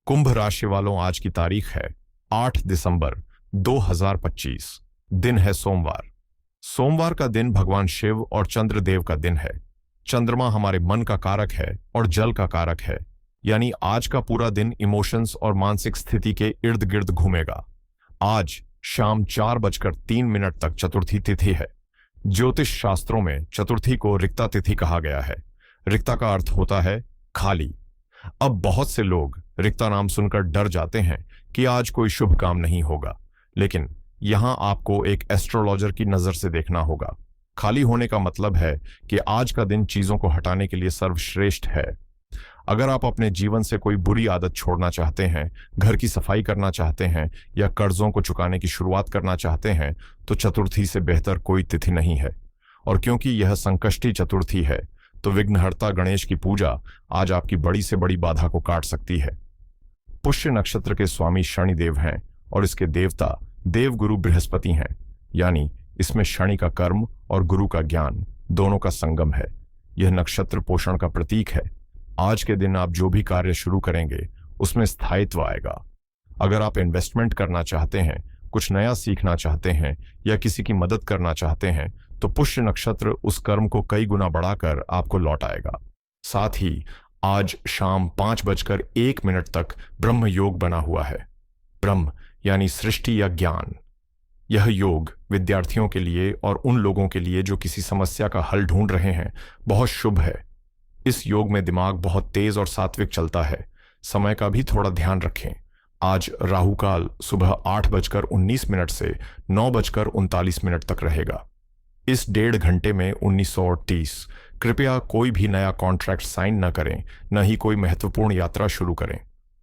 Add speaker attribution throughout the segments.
Speaker 1: कुंभ राशि वालों, आज की तारीख है 8 दिसंबर 2025। दिन है सोमवार। सोमवार का दिन भगवान शिव और चंद्रदेव का दिन है। चंद्रमा हमारे मन का कारक है और जल का कारक है, यानी आज का पूरा दिन इमोशंस और मानसिक स्थिति के इर्द गिर्द घूमेगा। आज शाम 4:03 तक चतुर्थी तिथि है। ज्योतिष शास्त्रों में चतुर्थी को रिक्ता तिथि कहा गया है। रिक्ता का अर्थ होता है खाली। अब बहुत से लोग रिक्ता नाम सुनकर डर जाते हैं कि आज कोई शुभ काम नहीं होगा, लेकिन यहां आपको एक एस्ट्रोलॉजर की नजर से देखना होगा। खाली होने का मतलब है कि आज का दिन चीजों को हटाने के लिए सर्वश्रेष्ठ है। अगर आप अपने जीवन से कोई बुरी आदत छोड़ना चाहते हैं, घर की सफाई करना चाहते हैं या कर्जों को चुकाने की शुरुआत करना चाहते हैं, तो चतुर्थी से बेहतर कोई तिथि नहीं है। और क्योंकि यह संकष्टी चतुर्थी है, तो विघ्नहर्ता गणेश की पूजा आज आपकी बड़ी से बड़ी बाधा को काट सकती है। पुष्य नक्षत्र के स्वामी शनिदेव हैं और इसके देवता देवगुरु बृहस्पति हैं, यानी इसमें शनि का कर्म और गुरु का ज्ञान दोनों का संगम है। यह नक्षत्र पोषण का प्रतीक है। आज के दिन आप जो भी कार्य शुरू करेंगे उसमें स्थायित्व आएगा। अगर आप इन्वेस्टमेंट करना चाहते हैं, कुछ नया सीखना चाहते हैं या किसी की मदद करना चाहते हैं, तो पुष्य नक्षत्र उस कर्म को कई गुना बढ़ाकर आपको लौट आएगा। साथ ही आज शाम 5:01 तक ब्रह्म योग बना हुआ है। ब्रह्म यानी सृष्टि या ज्ञान। यह योग विद्यार्थियों के लिए और उन लोगों के लिए जो किसी समस्या का हल ढूंढ रहे हैं बहुत शुभ है। इस योग में दिमाग बहुत तेज और सात्विक चलता है। समय का भी थोड़ा ध्यान रखें। आज राहुकाल सुबह 8:19 से 9:39 तक रहेगा। इस 1.5 घंटे में 1930 कृपया कोई भी नया कॉन्ट्रैक्ट साइन न करें, न ही कोई महत्वपूर्ण यात्रा शुरू करें।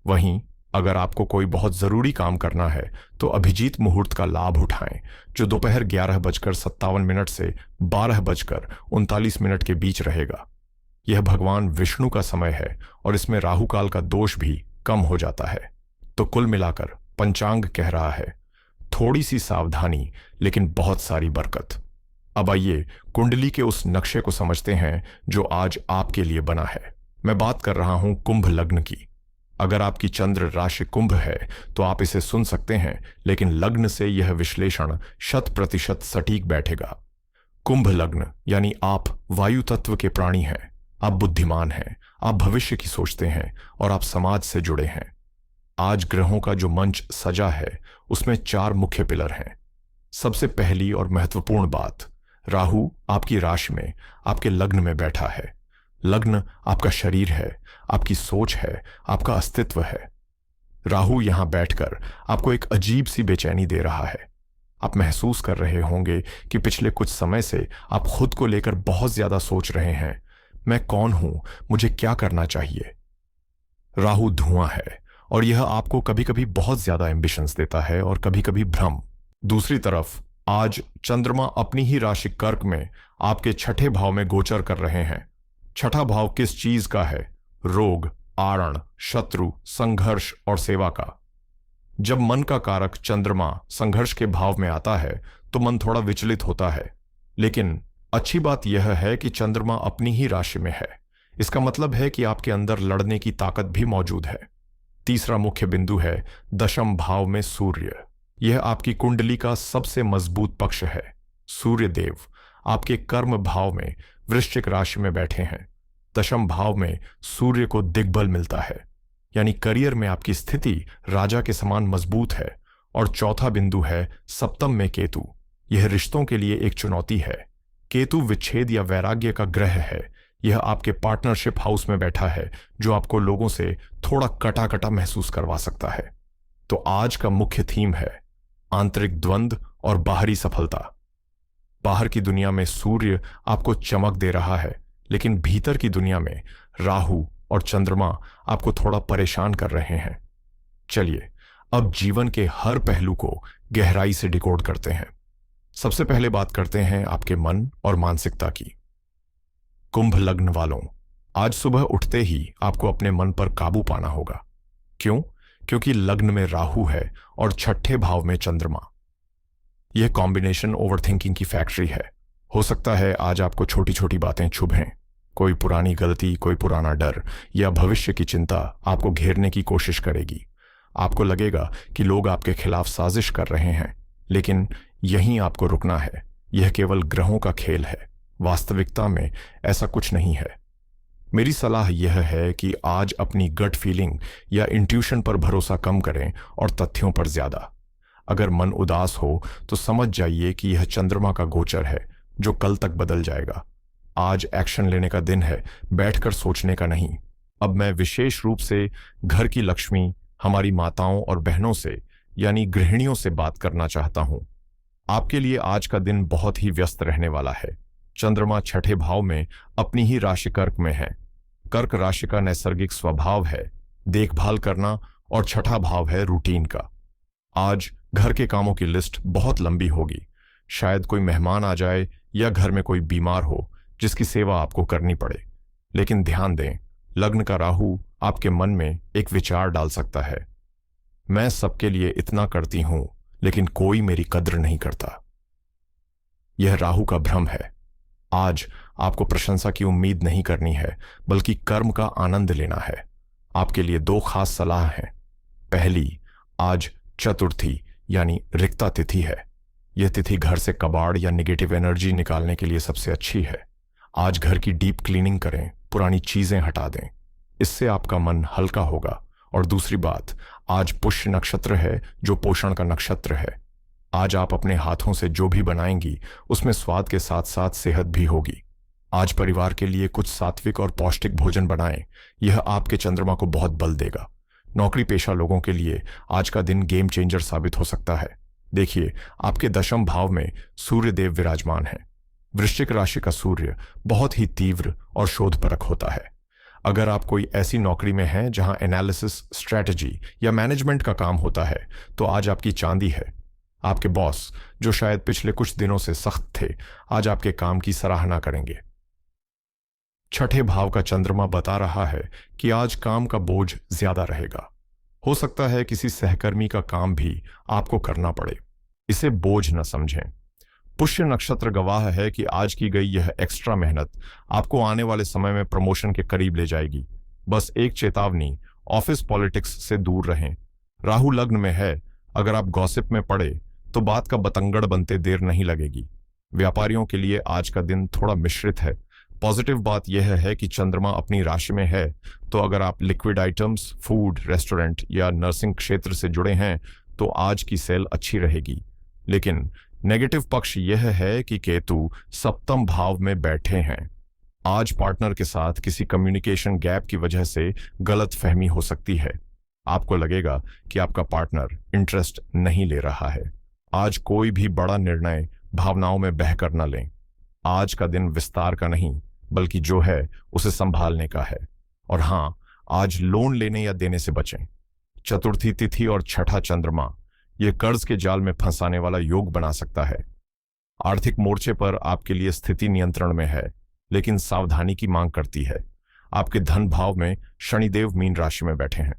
Speaker 1: वहीं अगर आपको कोई बहुत जरूरी काम करना है तो अभिजीत मुहूर्त का लाभ उठाएं, जो दोपहर 11:57 से 12:39 के बीच रहेगा। यह भगवान विष्णु का समय है और इसमें राहुकाल का दोष भी कम हो जाता है। तो कुल मिलाकर पंचांग कह रहा है, थोड़ी सी सावधानी लेकिन बहुत सारी बरकत। अब आइए कुंडली के उस नक्शे को समझते हैं जो आज आपके लिए बना है। मैं बात कर रहा हूं कुंभ लग्न की। अगर आपकी चंद्र राशि कुंभ है तो आप इसे सुन सकते हैं, लेकिन लग्न से यह विश्लेषण 100% सटीक बैठेगा। कुंभ लग्न यानी आप वायु तत्व के प्राणी हैं। आप बुद्धिमान हैं, आप भविष्य की सोचते हैं और आप समाज से जुड़े हैं। आज ग्रहों का जो मंच सजा है उसमें 4 मुख्य पिलर हैं। सबसे पहली और महत्वपूर्ण बात, राहु आपकी राशि में, आपके लग्न में बैठा है। लग्न आपका शरीर है, आपकी सोच है, आपका अस्तित्व है। राहु यहां बैठकर आपको एक अजीब सी बेचैनी दे रहा है। आप महसूस कर रहे होंगे कि पिछले कुछ समय से आप खुद को लेकर बहुत ज्यादा सोच रहे हैं। मैं कौन हूं, मुझे क्या करना चाहिए। राहु धुआं है और यह आपको कभी कभी बहुत ज्यादा एम्बिशंस देता है और कभी कभी भ्रम। दूसरी तरफ आज चंद्रमा अपनी ही राशि कर्क में आपके 6ठे भाव में गोचर कर रहे हैं। 6ठा भाव किस चीज का है? रोग, आरण, शत्रु, संघर्ष और सेवा का। जब मन का कारक चंद्रमा संघर्ष के भाव में आता है तो मन थोड़ा विचलित होता है, लेकिन अच्छी बात यह है कि चंद्रमा अपनी ही राशि में है। इसका मतलब है कि आपके अंदर लड़ने की ताकत भी मौजूद है। तीसरा मुख्य बिंदु है दशम भाव में सूर्य। यह आपकी कुंडली का सबसे मजबूत पक्ष है। सूर्य देव आपके कर्म भाव में वृश्चिक राशि में बैठे हैं। दशम भाव में सूर्य को दिग्बल मिलता है, यानी करियर में आपकी स्थिति राजा के समान मजबूत है। और चौथा बिंदु है सप्तम में केतु। यह रिश्तों के लिए एक चुनौती है। केतु विच्छेद या वैराग्य का ग्रह है। यह आपके पार्टनरशिप हाउस में बैठा है, जो आपको लोगों से थोड़ा कटा कटा महसूस करवा सकता है। तो आज का मुख्य थीम है आंतरिक द्वंद्व और बाहरी सफलता। बाहर की दुनिया में सूर्य आपको चमक दे रहा है, लेकिन भीतर की दुनिया में राहु और चंद्रमा आपको थोड़ा परेशान कर रहे हैं। चलिए अब जीवन के हर पहलू को गहराई से डिकोड करते हैं। सबसे पहले बात करते हैं आपके मन और मानसिकता की। कुंभ लग्न वालों, आज सुबह उठते ही आपको अपने मन पर काबू पाना होगा। क्यों? क्योंकि लग्न में राहु है और 6ठे भाव में चंद्रमा। यह कॉम्बिनेशन ओवरथिंकिंग की फैक्ट्री है। हो सकता है आज आपको छोटी छोटी बातें चुभें। कोई पुरानी गलती, कोई पुराना डर या भविष्य की चिंता आपको घेरने की कोशिश करेगी। आपको लगेगा कि लोग आपके खिलाफ साजिश कर रहे हैं, लेकिन यहीं आपको रुकना है। यह केवल ग्रहों का खेल है, वास्तविकता में ऐसा कुछ नहीं है। मेरी सलाह यह है कि आज अपनी गट फीलिंग या इंट्यूशन पर भरोसा कम करें और तथ्यों पर ज्यादा। अगर मन उदास हो तो समझ जाइए कि यह चंद्रमा का गोचर है जो कल तक बदल जाएगा। आज एक्शन लेने का दिन है, बैठकर सोचने का नहीं। अब मैं विशेष रूप से घर की लक्ष्मी, हमारी माताओं और बहनों से यानी गृहिणियों से बात करना चाहता हूं। आपके लिए आज का दिन बहुत ही व्यस्त रहने वाला है। चंद्रमा छठे भाव में अपनी ही राशि कर्क में है। कर्क राशि का नैसर्गिक स्वभाव है देखभाल करना और छठा भाव है रूटीन का। आज घर के कामों की लिस्ट बहुत लंबी होगी। शायद कोई मेहमान आ जाए या घर में कोई बीमार हो जिसकी सेवा आपको करनी पड़े। लेकिन ध्यान दें, लग्न का राहु आपके मन में एक विचार डाल सकता है, मैं सबके लिए इतना करती हूं लेकिन कोई मेरी कद्र नहीं करता। यह राहु का भ्रम है। आज आपको प्रशंसा की उम्मीद नहीं करनी है, बल्कि कर्म का आनंद लेना है। आपके लिए दो खास सलाह हैं। पहली, आज चतुर्थी यानी रिक्ता तिथि है। यह तिथि घर से कबाड़ या निगेटिव एनर्जी निकालने के लिए सबसे अच्छी है। आज घर की डीप क्लीनिंग करें, पुरानी चीजें हटा दें, इससे आपका मन हल्का होगा। और दूसरी बात, आज पुष्य नक्षत्र है जो पोषण का नक्षत्र है। आज आप अपने हाथों से जो भी बनाएंगी उसमें स्वाद के साथ साथ सेहत भी होगी। आज परिवार के लिए कुछ सात्विक और पौष्टिक भोजन बनाएं, यह आपके चंद्रमा को बहुत बल देगा। नौकरी पेशा लोगों के लिए आज का दिन गेम चेंजर साबित हो सकता है। देखिए, आपके दशम भाव में सूर्य देव विराजमान है। वृश्चिक राशि का सूर्य बहुत ही तीव्र और शोधपरक होता है। अगर आप कोई ऐसी नौकरी में हैं जहां एनालिसिस, स्ट्रैटेजी या मैनेजमेंट का काम होता है तो आज आपकी चांदी है। आपके बॉस, जो शायद पिछले कुछ दिनों से सख्त थे, आज आपके काम की सराहना करेंगे। छठे भाव का चंद्रमा बता रहा है कि आज काम का बोझ ज्यादा रहेगा। हो सकता है किसी सहकर्मी का काम भी आपको करना पड़े। इसे बोझ न समझें। पुष्य नक्षत्र गवाह है कि आज की गई यह एक्स्ट्रा मेहनत आपको आने वाले समय में प्रमोशन के करीब ले जाएगी। बस एक चेतावनी, ऑफिस पॉलिटिक्स से दूर रहें। राहु लग्न में है, अगर आप गॉसिप में पड़े तो बात का बतंगड़ बनते देर नहीं लगेगी। व्यापारियों के लिए आज का दिन थोड़ा मिश्रित है। पॉजिटिव बात यह है कि चंद्रमा अपनी राशि में है, तो अगर आप लिक्विड आइटम्स, फूड, रेस्टोरेंट या नर्सिंग क्षेत्र से जुड़े हैं तो आज की सेल अच्छी रहेगी। लेकिन नेगेटिव पक्ष यह है कि केतु सप्तम भाव में बैठे हैं। आज पार्टनर के साथ किसी कम्युनिकेशन गैप की वजह से गलत फहमी हो सकती है। आपको लगेगा कि आपका पार्टनर इंटरेस्ट नहीं ले रहा है। आज कोई भी बड़ा निर्णय भावनाओं में बहकर न लें। आज का दिन विस्तार का नहीं, बल्कि जो है उसे संभालने का है। और हाँ, आज लोन लेने या देने से बचें। चतुर्थी तिथि और छठा चंद्रमा यह कर्ज के जाल में फंसाने वाला योग बना सकता है। आर्थिक मोर्चे पर आपके लिए स्थिति नियंत्रण में है, लेकिन सावधानी की मांग करती है। आपके धन भाव में शनिदेव मीन राशि में बैठे हैं।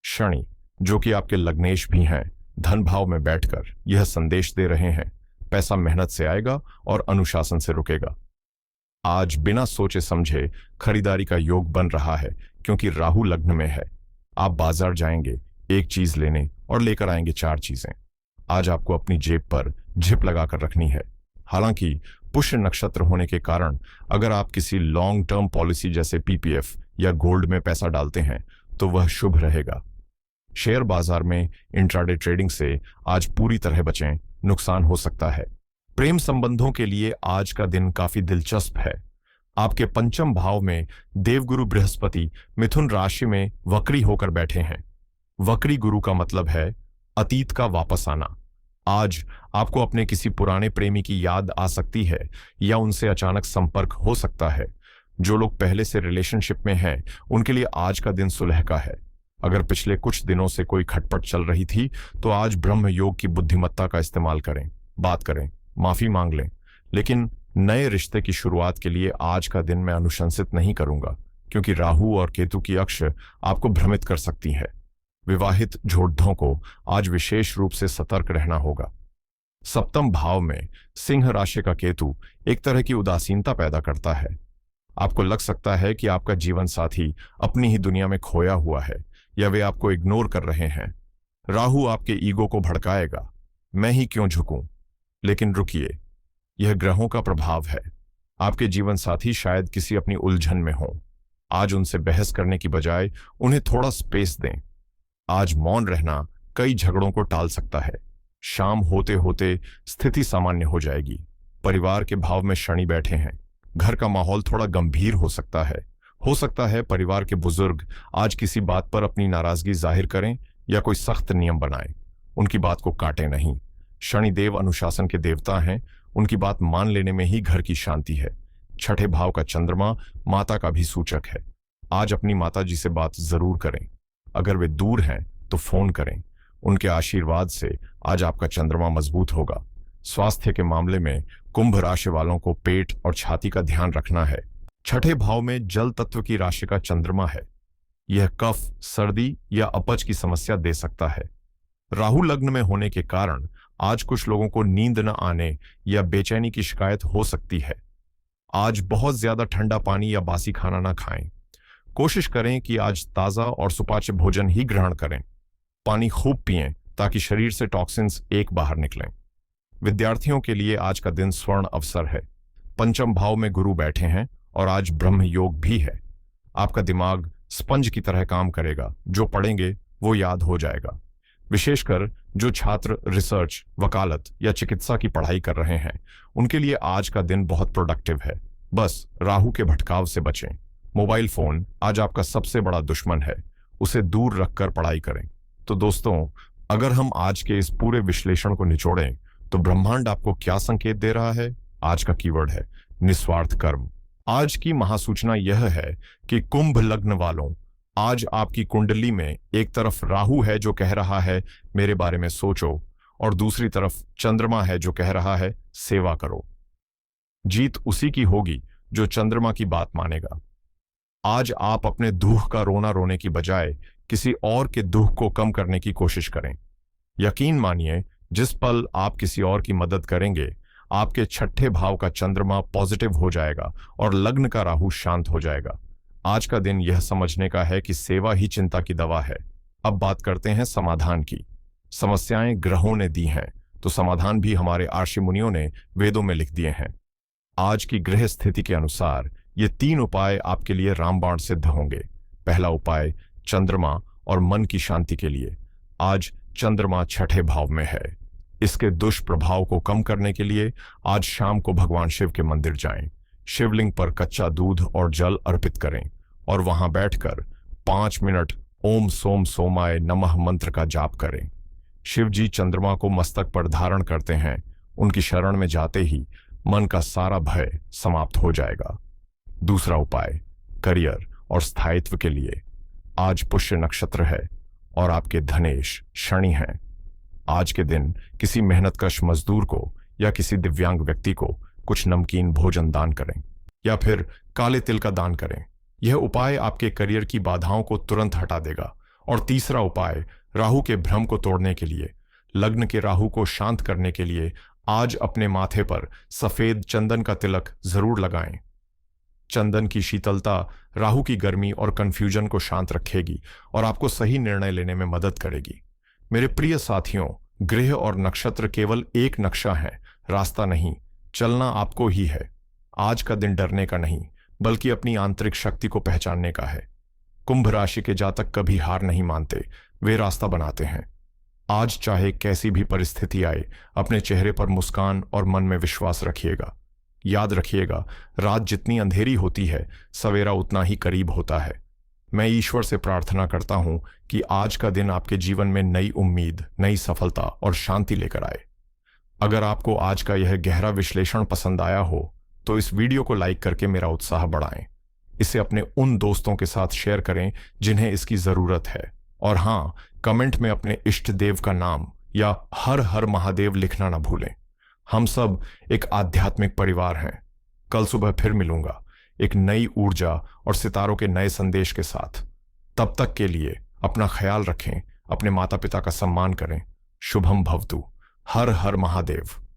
Speaker 1: शनि, जो कि आपके लग्नेश भी हैं, धन भाव में बैठकर यह संदेश दे रहे हैं, पैसा मेहनत से आएगा और अनुशासन से रुकेगा। आज बिना सोचे समझे खरीदारी का योग बन रहा है, क्योंकि राहु लग्न में है। आप बाजार जाएंगे एक चीज लेने और लेकर आएंगे 4 चीजें। आज आपको अपनी जेब पर जिप लगाकर रखनी है। हालांकि पुष्य नक्षत्र होने के कारण अगर आप किसी लॉन्ग टर्म पॉलिसी जैसे पीपीएफ या गोल्ड में पैसा डालते हैं तो वह शुभ रहेगा। शेयर बाजार में इंट्राडे ट्रेडिंग से आज पूरी तरह बचें, नुकसान हो सकता है। प्रेम संबंधों के लिए आज का दिन काफी दिलचस्प है। आपके पंचम भाव में देवगुरु बृहस्पति मिथुन राशि में वक्री होकर बैठे हैं। वक्री गुरु का मतलब है अतीत का वापस आना। आज आपको अपने किसी पुराने प्रेमी की याद आ सकती है या उनसे अचानक संपर्क हो सकता है। जो लोग पहले से रिलेशनशिप में हैं, उनके लिए आज का दिन सुलह का है। अगर पिछले कुछ दिनों से कोई खटपट चल रही थी तो आज ब्रह्म योग की बुद्धिमत्ता का इस्तेमाल करें, बात करें, माफी मांग लें। लेकिन नए रिश्ते की शुरुआत के लिए आज का दिन मैं अनुशंसित नहीं करूंगा, क्योंकि राहु और केतु की अक्ष आपको भ्रमित कर सकती है। विवाहित जोड़ों को आज विशेष रूप से सतर्क रहना होगा। सप्तम भाव में सिंह राशि का केतु एक तरह की उदासीनता पैदा करता है। आपको लग सकता है कि आपका जीवन साथी अपनी ही दुनिया में खोया हुआ है या वे आपको इग्नोर कर रहे हैं। राहु आपके ईगो को भड़काएगा, मैं ही क्यों झुकूं। लेकिन रुकिए, यह ग्रहों का प्रभाव है। आपके जीवन साथी शायद किसी अपनी उलझन में हो। आज उनसे बहस करने की बजाय उन्हें थोड़ा स्पेस दें। आज मौन रहना कई झगड़ों को टाल सकता है। शाम होते होते स्थिति सामान्य हो जाएगी। परिवार के भाव में शनि बैठे हैं। घर का माहौल थोड़ा गंभीर हो सकता है। परिवार के बुजुर्ग आज किसी बात पर अपनी नाराजगी जाहिर करें या कोई सख्त नियम बनाएं। उनकी बात को काटें नहीं। शनिदेव अनुशासन के देवता हैं, उनकी बात मान लेने में ही घर की शांति है। छठे भाव का चंद्रमा माता का भी सूचक है। आज अपनी माता जी से बात जरूर करें। अगर वे दूर हैं तो फोन करें। उनके आशीर्वाद से आज आपका चंद्रमा मजबूत होगा। स्वास्थ्य के मामले में कुंभ राशि वालों को पेट और छाती का ध्यान रखना है। छठे भाव में जल तत्व की राशि का चंद्रमा है। यह कफ, सर्दी या अपच की समस्या दे सकता है। राहु लग्न में होने के कारण आज कुछ लोगों को नींद न आने या बेचैनी की शिकायत हो सकती है। आज बहुत ज्यादा ठंडा पानी या बासी खाना ना खाएं। कोशिश करें कि आज ताजा और सुपाच्य भोजन ही ग्रहण करें। पानी खूब पिएं ताकि शरीर से टॉक्सिन्स बाहर निकलें। विद्यार्थियों के लिए आज का दिन स्वर्ण अवसर है। पंचम भाव में गुरु बैठे हैं और आज ब्रह्म योग भी है। आपका दिमाग स्पंज की तरह काम करेगा। जो पढ़ेंगे वो याद हो जाएगा। विशेषकर जो छात्र रिसर्च, वकालत या चिकित्सा की पढ़ाई कर रहे हैं, उनके लिए आज का दिन बहुत प्रोडक्टिव है। बस राहु के भटकाव से बचें। मोबाइल फोन आज आपका सबसे बड़ा दुश्मन है, उसे दूर रखकर पढ़ाई करें। तो दोस्तों, अगर हम आज के इस पूरे विश्लेषण को निचोड़ें तो ब्रह्मांड आपको क्या संकेत दे रहा है? आज का कीवर्ड है निस्वार्थ कर्म। आज की महासूचना यह है कि कुंभ लग्न वालों, आज आपकी कुंडली में एक तरफ राहु है जो कह रहा है मेरे बारे में सोचो, और दूसरी तरफ चंद्रमा है जो कह रहा है सेवा करो। जीत उसी की होगी जो चंद्रमा की बात मानेगा। आज आप अपने दुख का रोना रोने की बजाय किसी और के दुख को कम करने की कोशिश करें। यकीन मानिए, जिस पल आप किसी और की मदद करेंगे, आपके छठे भाव का चंद्रमा पॉजिटिव हो जाएगा और लग्न का राहु शांत हो जाएगा। आज का दिन यह समझने का है कि सेवा ही चिंता की दवा है। अब बात करते हैं समाधान की। समस्याएं ग्रहों ने दी हैं तो समाधान भी हमारे आर्षि मुनियों ने वेदों में लिख दिए हैं। आज की गृह स्थिति के अनुसार ये 3 उपाय आपके लिए रामबाण सिद्ध होंगे। पहला उपाय चंद्रमा और मन की शांति के लिए। आज चंद्रमा छठे भाव में है। इसके दुष्प्रभाव को कम करने के लिए आज शाम को भगवान शिव के मंदिर जाएं। शिवलिंग पर कच्चा दूध और जल अर्पित करें और वहां बैठकर 5 मिनट ओम सोम सोमाय नमः मंत्र का जाप करें। शिव जी चंद्रमा को मस्तक पर धारण करते हैं। उनकी शरण में जाते ही मन का सारा भय समाप्त हो जाएगा। दूसरा उपाय करियर और स्थायित्व के लिए। आज पुष्य नक्षत्र है और आपके धनेश शनि हैं। आज के दिन किसी मेहनतकश मजदूर को या किसी दिव्यांग व्यक्ति को कुछ नमकीन भोजन दान करें या फिर काले तिल का दान करें। यह उपाय आपके करियर की बाधाओं को तुरंत हटा देगा। और तीसरा उपाय राहु के भ्रम को तोड़ने के लिए, लग्न के राहु को शांत करने के लिए आज अपने माथे पर सफेद चंदन का तिलक जरूर लगाएं। चंदन की शीतलता राहु की गर्मी और कंफ्यूजन को शांत रखेगी और आपको सही निर्णय लेने में मदद करेगी। मेरे प्रिय साथियों, गृह और नक्षत्र केवल एक नक्शा है, रास्ता नहीं। चलना आपको ही है। आज का दिन डरने का नहीं, बल्कि अपनी आंतरिक शक्ति को पहचानने का है। कुंभ राशि के जातक कभी हार नहीं मानते, वे रास्ता बनाते हैं। आज चाहे कैसी भी परिस्थिति आए, अपने चेहरे पर मुस्कान और मन में विश्वास रखिएगा। याद रखिएगा, रात जितनी अंधेरी होती है, सवेरा उतना ही करीब होता है। मैं ईश्वर से प्रार्थना करता हूं कि आज का दिन आपके जीवन में नई उम्मीद, नई सफलता और शांति लेकर आए। अगर आपको आज का यह गहरा विश्लेषण पसंद आया हो तो इस वीडियो को लाइक करके मेरा उत्साह बढ़ाएं। इसे अपने उन दोस्तों के साथ शेयर करें जिन्हें इसकी जरूरत है। और हाँ, कमेंट में अपने इष्ट देव का नाम या हर हर महादेव लिखना ना भूलें। हम सब एक आध्यात्मिक परिवार हैं। कल सुबह फिर मिलूंगा एक नई ऊर्जा और सितारों के नए संदेश के साथ। तब तक के लिए अपना ख्याल रखें, अपने माता पिता का सम्मान करें। शुभम भवतु। हर हर महादेव।